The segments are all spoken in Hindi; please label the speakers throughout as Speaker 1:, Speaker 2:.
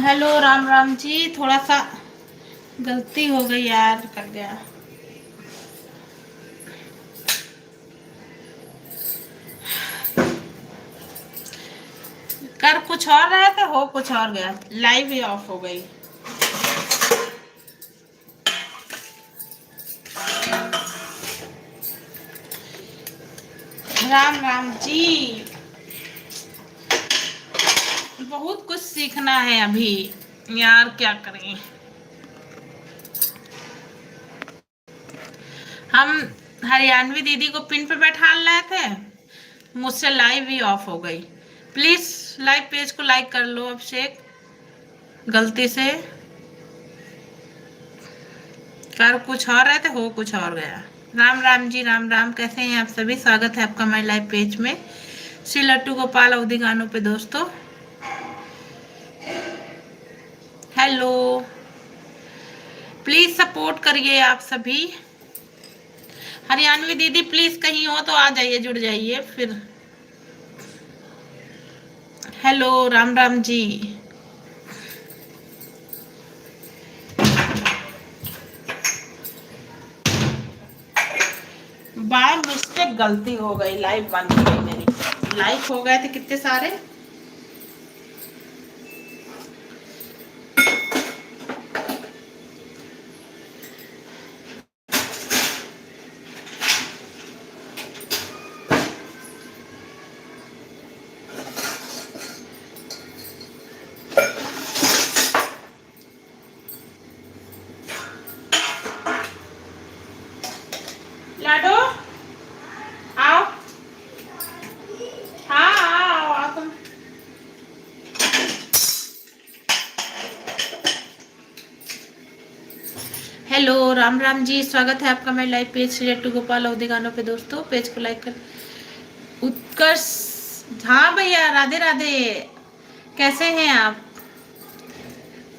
Speaker 1: हेलो राम राम जी। थोड़ा सा गलती हो गई यार, कर गया। कर कुछ और रहे थे, हो कुछ और गया, लाइव ही ऑफ हो गई। राम राम जी। बहुत कुछ सीखना है अभी यार, क्या करें। हम हरियाणवी दीदी को पिन पे बैठा रहे थे, मुझसे लाइव ही ऑफ हो गई। प्लीज लाइव पेज को लाइक कर लो अभिषेक, गलती से कर कुछ और रहे थे, हो कुछ और गया। राम राम जी, राम राम। कैसे हैं आप सभी? स्वागत है आपका हमारे लाइव पेज में, श्री लट्टू गोपाल अवधि गानों पे। दोस्तों हेलो, प्लीज सपोर्ट करिए आप सभी। हरियाणवी दीदी प्लीज कहीं हो तो आ जाइए, जुड़ जाइए फिर। Hello Ram Ram ji. By mistake गलती हो गई, लाइव बंद हो गई मेरी। लाइव हो गए थे कितने सारे। लाडो आओ। हाँ आओ आओ तुम। हेलो राम राम जी, स्वागत है आपका मेरे लाइव पेज श्री लट्टू गोपाल अवधि गानों पे। दोस्तों पेज को लाइक कर। उत्कर्ष, हाँ भैया, राधे राधे। कैसे हैं आप?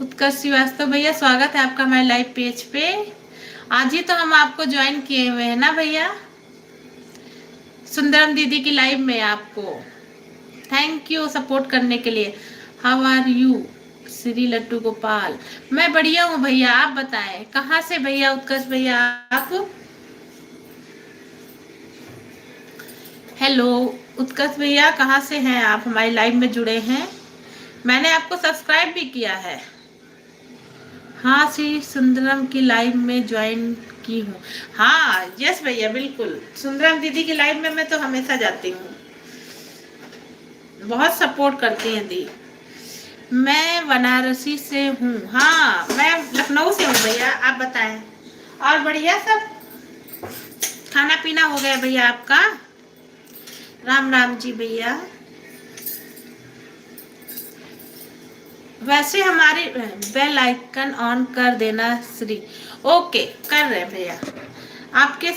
Speaker 1: उत्कर्ष श्रीवास्तव भैया, स्वागत है आपका हमारे लाइव पेज पे। आज ही तो हम आपको ज्वाइन किए हुए हैं ना भैया, सुंदरम दीदी की लाइव में। आपको थैंक यू सपोर्ट करने के लिए। हाउ आर यू श्री लट्टू गोपाल? मैं बढ़िया हूँ भैया, आप बताएं कहाँ से भैया? उत्कर्ष भैया आप? हेलो उत्कर्ष भैया, कहाँ से हैं आप? हमारी लाइव में जुड़े हैं, मैंने आपको सब्सक्राइब भी किया है। हाँ, श्री सुंदरम की लाइव में ज्वाइन की हूँ। हाँ यस भैया, बिल्कुल सुंदरम दीदी की लाइव में मैं तो हमेशा जाती हूँ, बहुत सपोर्ट करती हैं दी। मैं बनारसी से हूँ। हाँ मैं लखनऊ से हूँ भैया, आप बताएं। और बढ़िया सब? खाना पीना हो गया भैया आपका? राम राम जी भैया। वैसे हमारी बेल आइकन ऑन कर देना श्री। ओके कर रहे भैया। आपके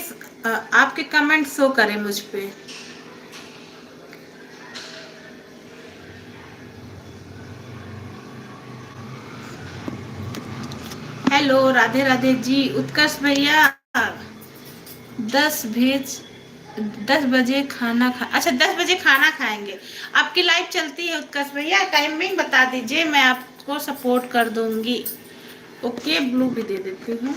Speaker 1: आपके कमेंट शो करें मुझ पे। हेलो राधे राधे जी। उत्कर्ष भैया 10 बजे खाना खा, अच्छा 10 बजे खाना खाएंगे। आपकी लाइव चलती है उत्कर्ष भैया? टाइमिंग बता दीजिए, मैं आपको सपोर्ट कर दूंगी। ओके ब्लू भी दे देती हूँ।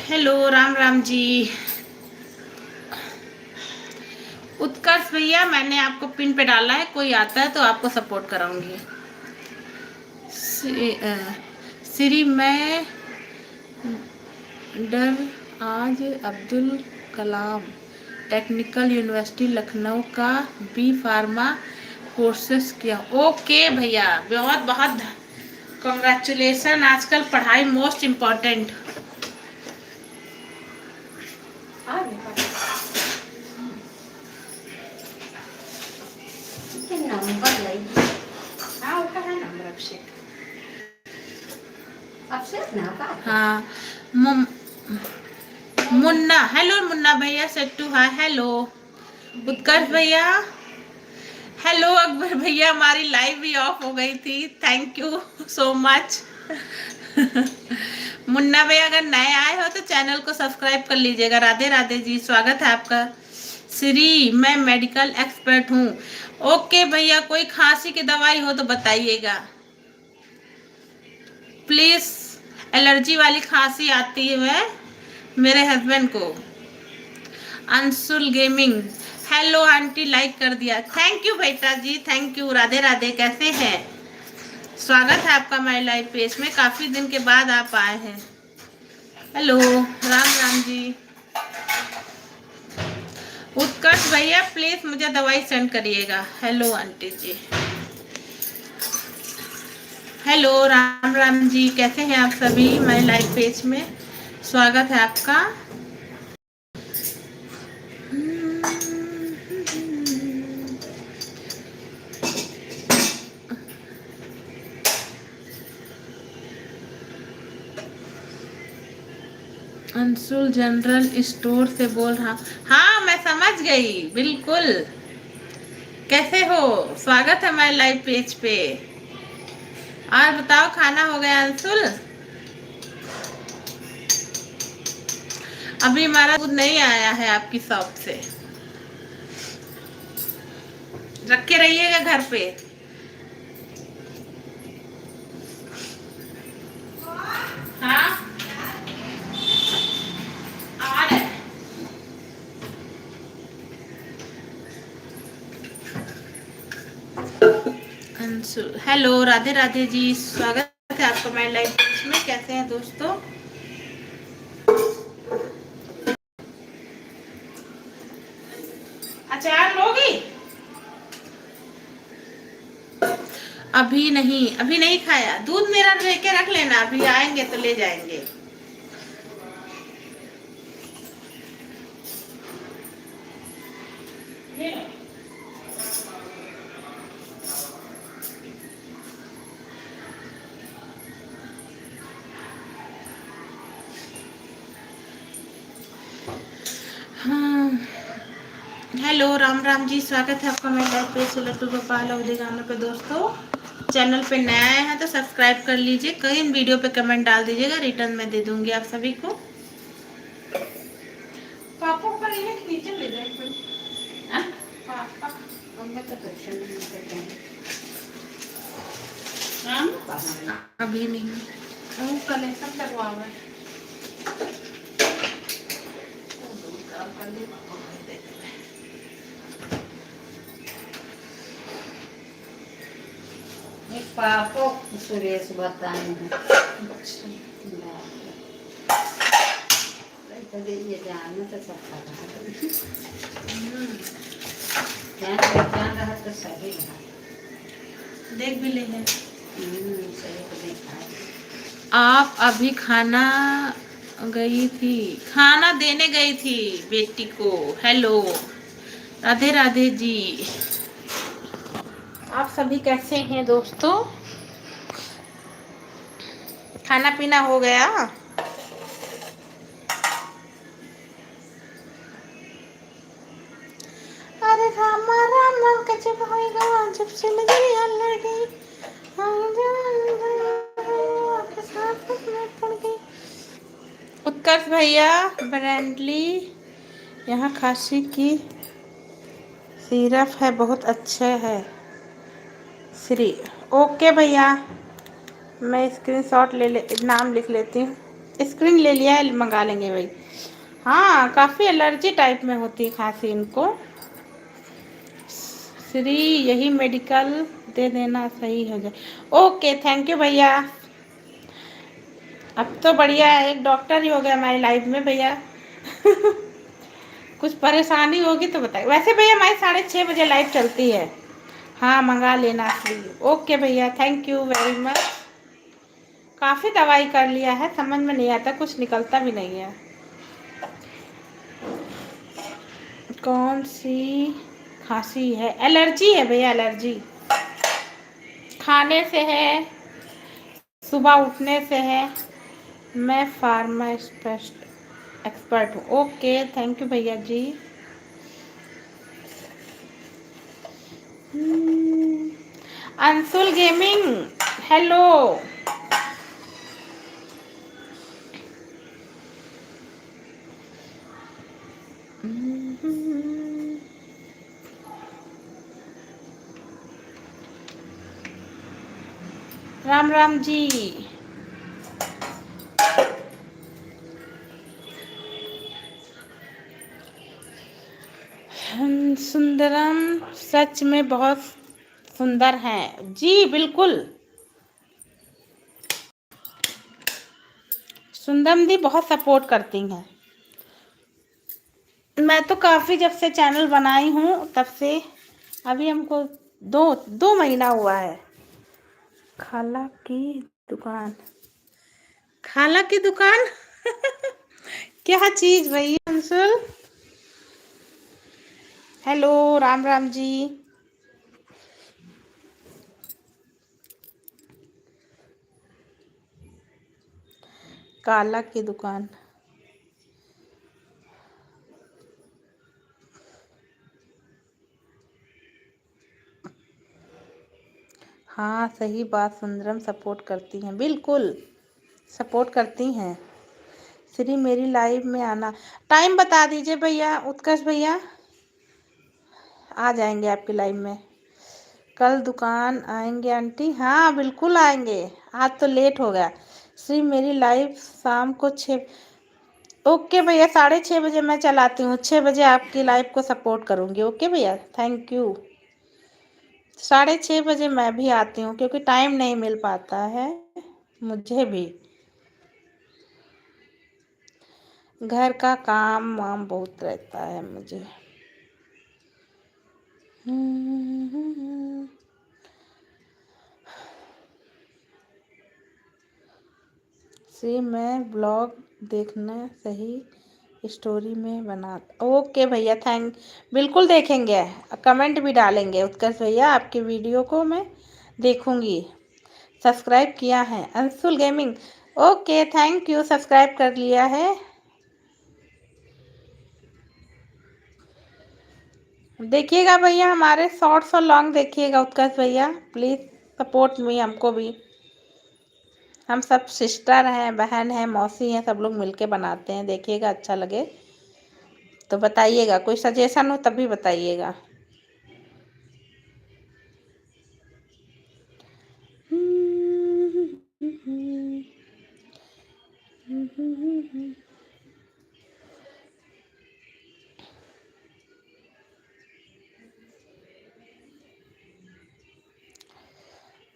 Speaker 1: हेलो राम राम जी। उत्कर्ष भैया मैंने आपको पिन पे डाला है, कोई आता है तो आपको सपोर्ट कराऊंगी। श्री मैं डर आज अब्दुल कलाम टेक्निकल यूनिवर्सिटी लखनऊ का बी फार्मा कोर्सेस किया। ओके भैया, बहुत बहुत कॉन्ग्रेचुलेसन। आजकल पढ़ाई मोस्ट इम्पोर्टेंट। हाँ मुन्ना, हेलो मुन्ना भैया सेट्टू, हाय हेलो। उत्कर्ष भैया हेलो। अकबर भैया हमारी लाइव भी ऑफ हो गई थी, thank you so much. Munna भैया अगर नए आए हो तो चैनल को सब्सक्राइब कर लीजिएगा। राधे राधे जी, स्वागत है आपका श्री, मैं मेडिकल एक्सपर्ट हूँ। ओके भैया, कोई खांसी की दवाई हो तो बताइएगा प्लीज। एलर्जी वाली खांसी आती है मेरे हस्बैंड को। Anshul gaming, hello aunty, like कर दिया, थैंक यू बेटा जी, थैंक यू। राधे राधे, कैसे हैं? स्वागत है आपका माय लाइफ पेज में, काफी दिन के बाद आप आए हैं। हेलो, राम राम जी। उत्कर्ष भैया प्लीज मुझे दवाई सेंड करिएगा। हेलो आंटी जी, हेलो राम राम जी, कैसे हैं आप सभी? माय लाइफ पेज में स्वागत है आपका। अंशुल जनरल स्टोर से बोल रहा। हाँ मैं समझ गई, बिल्कुल। कैसे हो? स्वागत है माय लाइव पेज पे। और बताओ, खाना हो गया अंशुल? अभी हमारा दूध नहीं आया है आपकी शॉप से, रखे रहिएगा घर पे। हाँ आ रहे हैं। अंशुल, हेलो, राधे राधे जी, स्वागत है आपका माय लाइव पेज में। कैसे हैं दोस्तों? अचार लोगी? अभी नहीं खाया। दूध मेरा लेके रख लेना, अभी आएंगे तो ले जाएंगे। हाँ, हेलो राम राम जी, स्वागत है आपका मेरे लाइव पेज से लट्टू गोपाल अवधि गानों पे। दोस्तों चैनल पे नया आए हैं तो सब्सक्राइब कर लीजिए, कहीं वीडियो पे कमेंट डाल दीजिएगा, रिटर्न में दे दूंगी आप सभी को। पापा पर ये नीचे ले जाए पापा, अभी नहीं, कलेक्शन करवा रहे हैं।
Speaker 2: पापो सुरेश बताए हैं। ये जानना तो सकता रहा तो सही रहा,
Speaker 1: देख भी ले है।
Speaker 2: सही तो देखा।
Speaker 1: आप अभी खाना देने गई थी बेटी को। हेलो, राधे राधे जी, आप सभी कैसे हैं दोस्तों? खाना पीना हो गया? अरे रामा रामा का जब होएगा, जब से नजरिया लड़ गई, आपके साथ में पड़ गई। उत्कर्ष भैया ब्रांडली, यहाँ खांसी की सिरप है, बहुत अच्छे है श्री। ओके भैया, मैं स्क्रीनशॉट नाम लिख लेती हूँ। स्क्रीन ले लिया है, मंगा लेंगे भाई। हाँ, काफ़ी एलर्जी टाइप में होती है खांसी इनको। श्री, यही मेडिकल दे देना, सही हो जाए। ओके, थैंक यू भैया। अब तो बढ़िया है, एक डॉक्टर ही हो गया हमारी लाइफ में भैया। कुछ परेशानी होगी तो बताइए। वैसे भैया हमारी 6:30 बजे लाइव चलती है। हाँ, मंगा लेना श्री। ओके भैया, थैंक यू वेरी मच। काफ़ी दवाई कर लिया है, समझ में नहीं आता, कुछ निकलता भी नहीं है। कौन सी खांसी है? एलर्जी है भैया, एलर्जी खाने से है, सुबह उठने से है। मैं फार्मासिस्ट एक्सपर्ट हूँ। ओके, थैंक यू भैया जी। Anshul gaming, hello. राम राम जी। सुंदरम सच में बहुत सुंदर हैं जी, बिल्कुल। सुंदरम दी बहुत सपोर्ट करती हैं। मैं तो काफ़ी जब से चैनल बनाई हूँ तब से अभी हमको दो दो महीना हुआ है। खाला की दुकान, खाला की दुकान क्या चीज भैया? अंशुल, हेलो, राम राम जी। काला की दुकान, हाँ सही बात, सुंदरम सपोर्ट करती हैं, बिल्कुल सपोर्ट करती हैं। श्री मेरी लाइव में आना, टाइम बता दीजिए भैया, उत्कर्ष भैया आ जाएंगे आपकी लाइव में। कल दुकान आएंगे आंटी? हाँ बिल्कुल आएंगे, आज तो लेट हो गया। श्री मेरी लाइव शाम को 6, ओके भैया, 6:30 बजे मैं चलाती हूँ, 6 बजे आपकी लाइव को सपोर्ट करूँगी। ओके भैया, थैंक यू। 6:30 बजे मैं भी आती हूँ क्योंकि टाइम नहीं मिल पाता है मुझे भी, घर का काम वाम बहुत रहता है मुझे। से मैं ब्लॉग देखना सही स्टोरी में बना, ओके भैया, बिल्कुल देखेंगे, कमेंट भी डालेंगे उत्कर्ष भैया, आपकी वीडियो को मैं देखूंगी। सब्सक्राइब किया है Anshul gaming, okay thank you, subscribe कर लिया है। देखिएगा भैया, हमारे शॉर्ट्स और लॉन्ग देखिएगा उत्कर्ष भैया, प्लीज़ सपोर्ट मी, हमको भी। हम सब सिस्टर हैं, बहन हैं, मौसी हैं, सब लोग मिलके बनाते हैं, देखिएगा, अच्छा लगे तो बताइएगा, कोई सजेशन हो तभी बताइएगा।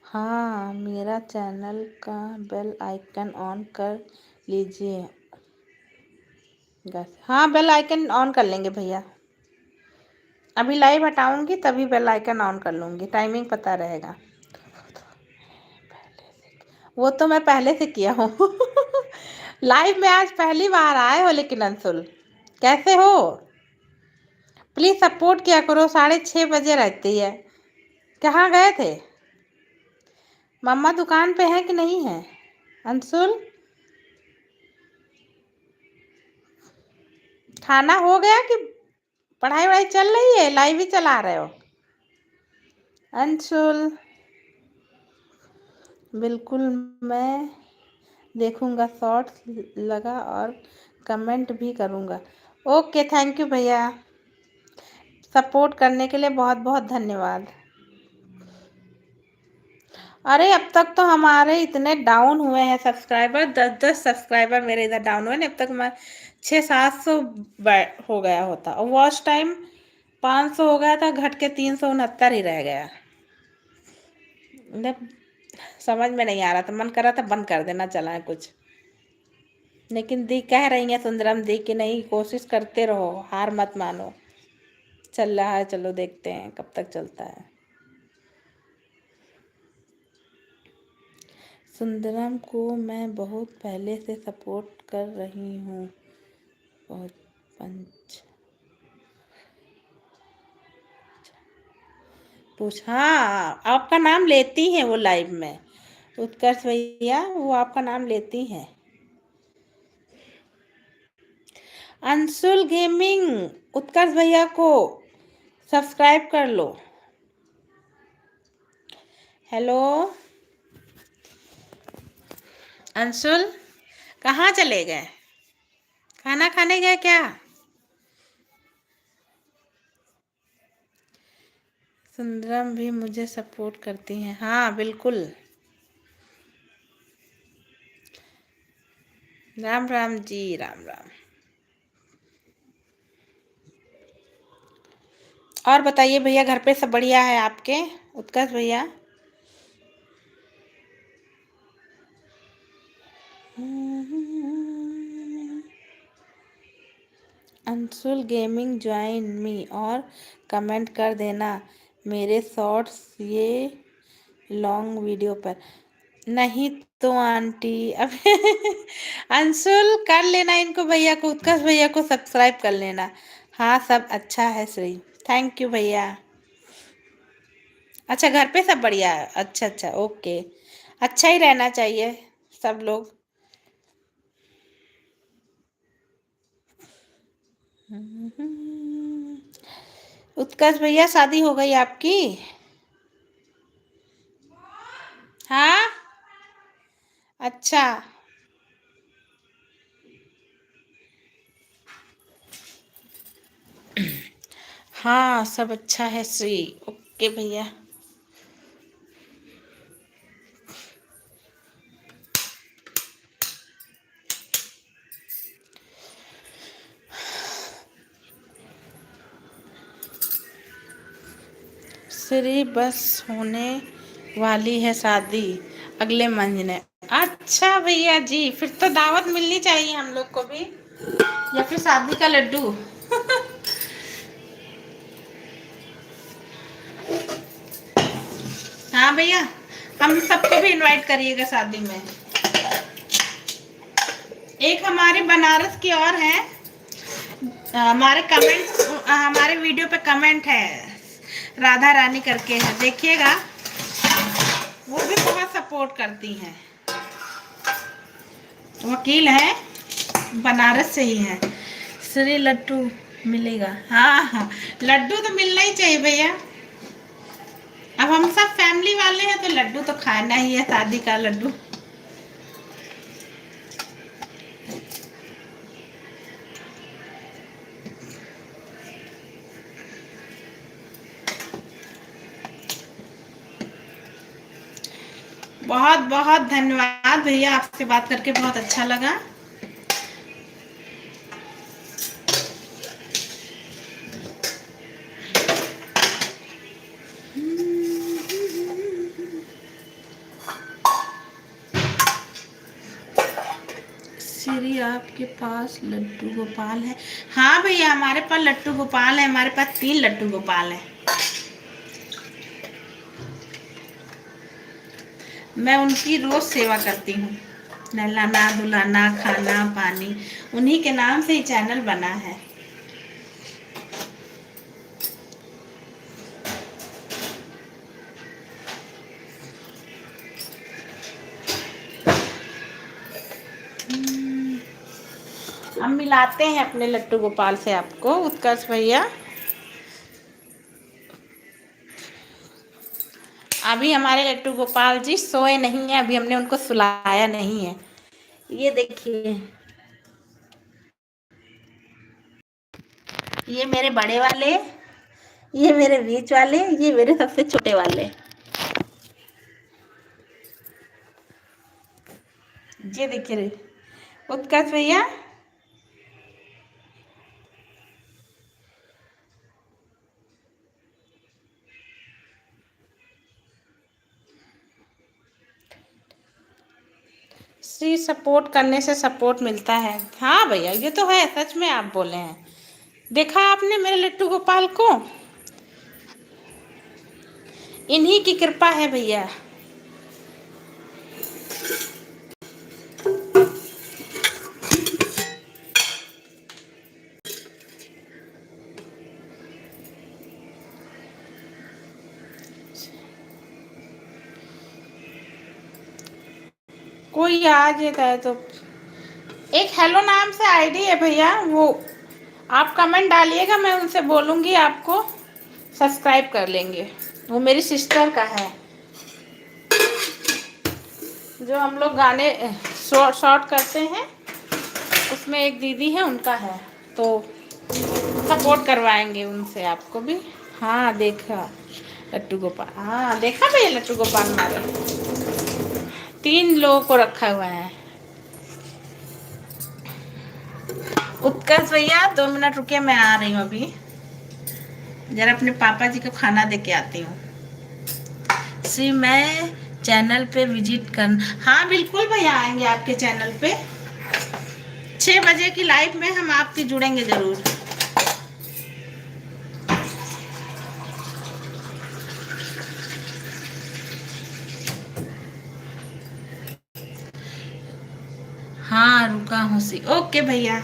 Speaker 1: हाँ मेरा चैनल का बेल आइकन ऑन कर लीजिए। हाँ बेल आइकन ऑन कर लेंगे भैया, अभी लाइव हटाऊंगी तभी बेल आइकन ऑन कर लूँगी, टाइमिंग पता रहेगा। वो तो मैं पहले से किया हूँ लाइव में आज पहली बार आए हो, लेकिन अंशुल कैसे हो? प्लीज़ सपोर्ट किया करो, 6:30 बजे रहती है। कहाँ गए थे? मम्मा दुकान पे है कि नहीं है? अंशुल खाना हो गया कि पढ़ाई वढ़ाई चल रही है, लाइव ही चला रहे हो? अंशुल बिल्कुल मैं देखूंगा, शॉर्ट्स लगा और कमेंट भी करूंगा। ओके थैंक यू भैया, सपोर्ट करने के लिए बहुत बहुत धन्यवाद। अरे अब तक तो हमारे इतने डाउन हुए हैं सब्सक्राइबर, 10-10 सब्सक्राइबर मेरे इधर डाउन हुए, अब तक मैं 600-700 हो गया होता, और वॉच टाइम 500 हो गया था, घट के 369 ही रह गया। मतलब समझ में नहीं आ रहा था, मन कर रहा था बंद कर देना, चला है कुछ, लेकिन दी कह रही है सुंदरम दी कि नहीं, कोशिश करते रहो, हार मत मानो, चल रहा है, चलो देखते हैं कब तक चलता है। सुंदरम को मैं बहुत पहले से सपोर्ट कर रही हूँ, बहुत पंच पूछ, हाँ आपका नाम लेती हैं वो लाइव में, उत्कर्ष भैया वो आपका नाम लेती हैं। अंशुल गेमिंग, उत्कर्ष भैया को सब्सक्राइब कर लो। हेलो अंशुल, कहाँ चले गए? खाना खाने गए क्या? सुंदरम भी मुझे सपोर्ट करती हैं, हाँ बिल्कुल। राम राम जी, राम राम। और बताइए भैया, घर पे सब बढ़िया है आपके? उत्कर्ष भैया। अंशुल गेमिंग ज्वाइन मी और कमेंट कर देना मेरे शॉर्ट्स ये लॉन्ग वीडियो पर। नहीं तो आंटी अब अंशुल कर लेना इनको, भैया को, उत्कर्ष भैया को सब्सक्राइब कर लेना। हाँ सब अच्छा है श्री। थैंक यू भैया। अच्छा घर पे सब बढ़िया है, अच्छा अच्छा ओके। अच्छा ही रहना चाहिए सब लोग। उत्कर्ष भैया शादी हो गई आपकी? हाँ अच्छा। हाँ सब अच्छा है श्री। ओके भैया। श्री बस होने वाली है शादी अगले महीने। अच्छा भैया जी, फिर तो दावत मिलनी चाहिए हम लोग को भी, या फिर शादी का लड्डू। हाँ भैया, हम सबको भी इनवाइट करिएगा शादी में। एक हमारे बनारस की और है, हमारे कमेंट, हमारे वीडियो पे कमेंट है, राधा रानी करके है, देखिएगा। वो भी बहुत सपोर्ट करती हैं, वकील है, बनारस से ही है। श्री लड्डू मिलेगा? हाँ हाँ, लड्डू तो मिलना ही चाहिए भैया। अब हम सब फैमिली वाले हैं तो लड्डू तो खाना ही है, शादी का लड्डू। बहुत बहुत धन्यवाद भैया, आपसे बात करके बहुत अच्छा लगा। श्री आपके पास लड्डू गोपाल है? हाँ भैया, हमारे पास लड्डू गोपाल है, हमारे पास 3 लड्डू गोपाल है। मैं उनकी रोज सेवा करती हूँ, नहलाना धुलाना खाना पानी, उन्हीं के नाम से ही चैनल बना है। हम मिलाते हैं अपने लड्डू गोपाल से आपको, उत्कर्ष भैया। अभी हमारे लड्डू गोपाल जी सोए नहीं है, अभी हमने उनको सुलाया नहीं है। ये देखिए, ये मेरे बड़े वाले, ये मेरे बीच वाले, ये मेरे सबसे छोटे वाले। ये देखिए उत्कर्ष भैया। श्री सपोर्ट करने से सपोर्ट मिलता है। हाँ भैया ये तो है, सच में आप बोले हैं। देखा आपने मेरे लट्टू गोपाल को, इन्हीं की कृपा है भैया। कोई आ जाता है तो, एक हेलो नाम से आईडी है भैया, वो आप कमेंट डालिएगा, मैं उनसे बोलूँगी आपको सब्सक्राइब कर लेंगे। वो मेरी सिस्टर का है, जो हम लोग गाने शॉर्ट करते हैं उसमें एक दीदी है, उनका है, तो सपोर्ट करवाएंगे उनसे आपको भी। हाँ देखा लट्टू गोपाल, हाँ देखा भैया लट्टू गोपाल हमारे 3 लोगों को रखा हुआ है। उत्कर्ष भैया 2 मिनट रुकिए, मैं आ रही हूँ अभी। जरा अपने पापा जी को खाना दे के आती हूँ। सी मैं चैनल पे विजिट कर। हाँ बिल्कुल भैया, आएंगे आपके चैनल पे 6 बजे की लाइव में हम आपकी जुड़ेंगे जरूर। हाँ रुका हूँ सी, ओके भैया।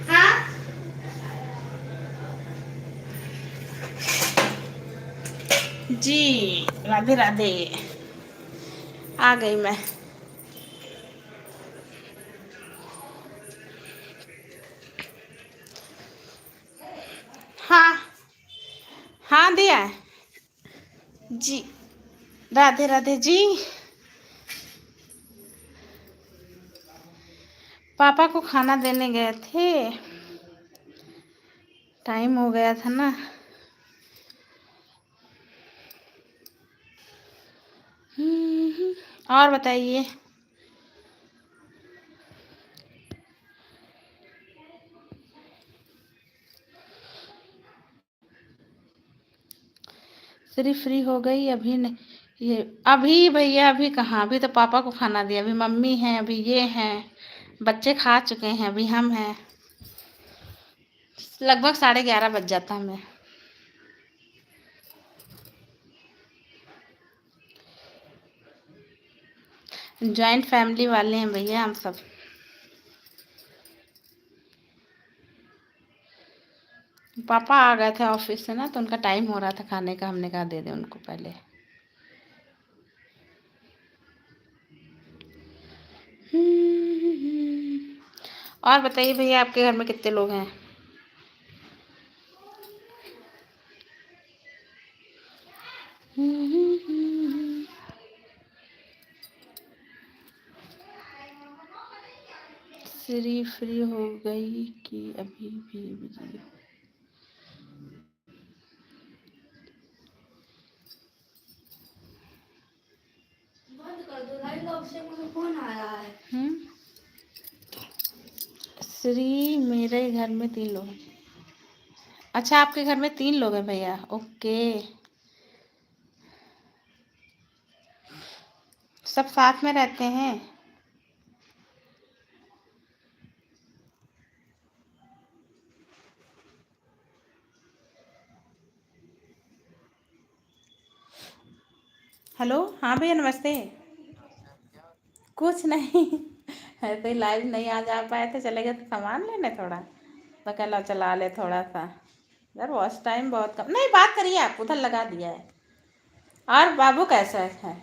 Speaker 1: हाँ जी, राधे राधे। आ गई मैं। हाँ हाँ दिया है जी। राधे राधे जी। पापा को खाना देने गए थे, टाइम हो गया था ना। और बताइए। सिर्फ फ्री हो गई अभी नहीं। ये अभी भैया अभी कहाँ, अभी तो पापा को खाना दिया, अभी मम्मी हैं, अभी ये हैं, बच्चे खा चुके हैं, अभी हम हैं। लगभग 11:30 बज जाता हमें। जॉइंट फैमिली वाले हैं भैया हम सब। पापा आ गए थे ऑफिस से ना, तो उनका टाइम हो रहा था खाने का, हमने कहा दे दे उनको पहले। और बताइए भैया, आपके घर में कितने लोग हैं? श्री फ्री हो गई कि अभी भी बिजी?
Speaker 2: बंद कर दो लाइव, अब से मुझे फोन आ रहा है।
Speaker 1: श्री मेरे घर में 3 लोग हैं। अच्छा आपके घर में 3 लोग हैं भैया, ओके। सब साथ में रहते हैं? हेलो, हाँ भैया नमस्ते। कुछ नहीं ऐसे ही लाइव नहीं आ जा पाए थे, चले गए थे सामान लेने थोड़ा, तो कह लो चला ले थोड़ा सा। यार वॉच टाइम बहुत कम, नहीं बात करिए, आप उधर लगा दिया है। और बाबू कैसा है?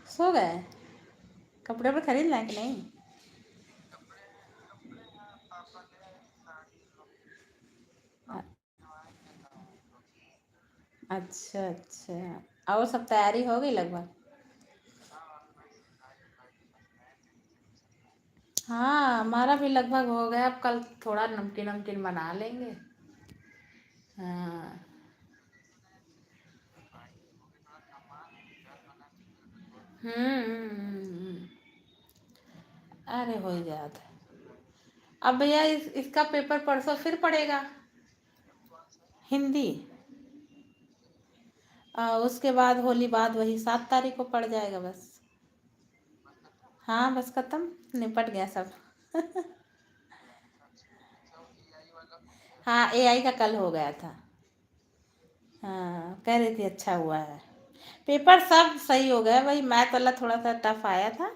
Speaker 1: सो गए? कपड़े पर खरीद लें कि नहीं? अ- अच्छा अच्छा, और सब तैयारी हो गई लगभग? हाँ हमारा भी लगभग हो गया, अब कल थोड़ा नमकीन नमकीन बना लेंगे। हाँ। अरे हो ही जाता है। अब भैया इसका पेपर परसों फिर पड़ेगा। हिंदी? उसके बाद होली बाद वही 7 तारीख को पड़ जाएगा बस। हाँ बस खत्म, निपट गया सब। हाँ एआई का कल हो गया था। हाँ कह रही थी अच्छा हुआ है। पेपर सब सही हो गया, वही मैथ वाला थोड़ा सा टफ आया था,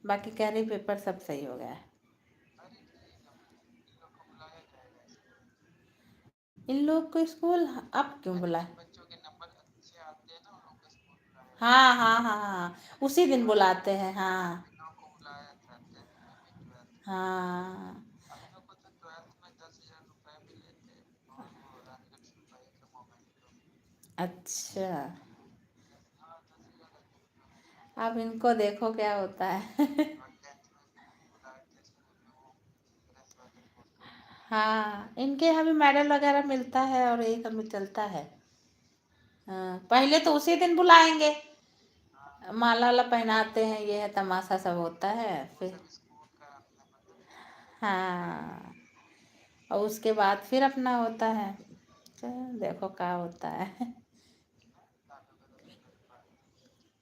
Speaker 1: बाकी कह रही पेपर सब सही हो गया है। इन लोग को स्कूल अब क्यों बुलाए? हाँ हाँ हाँ हाँ, उसी दिन बुलाते हैं हाँ। हाँ अच्छा, अब इनको देखो क्या होता है। हाँ इनके यहाँ भी मेडल वगैरह मिलता है और ये सब में चलता है। हाँ पहले तो उसी दिन बुलाएंगे, माला वाला पहनाते हैं, ये है तमाशा सब होता है फिर। हाँ और उसके बाद फिर अपना होता है। चलो देखो क्या होता है।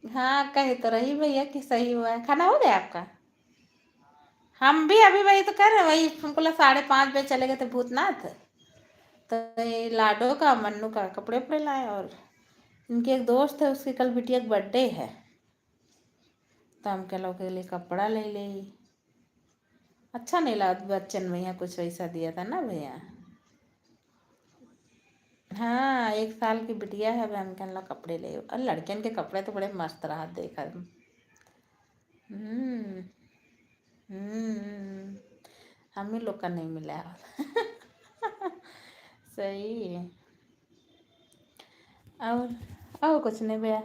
Speaker 1: हाँ कही तो रही भैया कि सही हुआ है। खाना हो गया आपका? हम भी अभी वही तो कर रहे हैं, वही हमको लगा 5:30 बजे चले गए थे भूतनाथ, तो ये लाडो का मन्नू का कपड़े उपड़े लाए, और इनके एक दोस्त है उसकी कल बिटिया का बर्थडे है, तो हम कह लो के लिए कपड़ा ले ले। अच्छा नहीं लगा बच्चन भैया कुछ वैसा दिया था ना भैया। हाँ 1 साल की बिटिया है, हम कह लो कपड़े ले, और लड़कियन के कपड़े तो बड़े मस्त रहा देखा। हम्म हम्म, हम ही लोग का नहीं मिला। सही है। और कुछ नहीं भैया।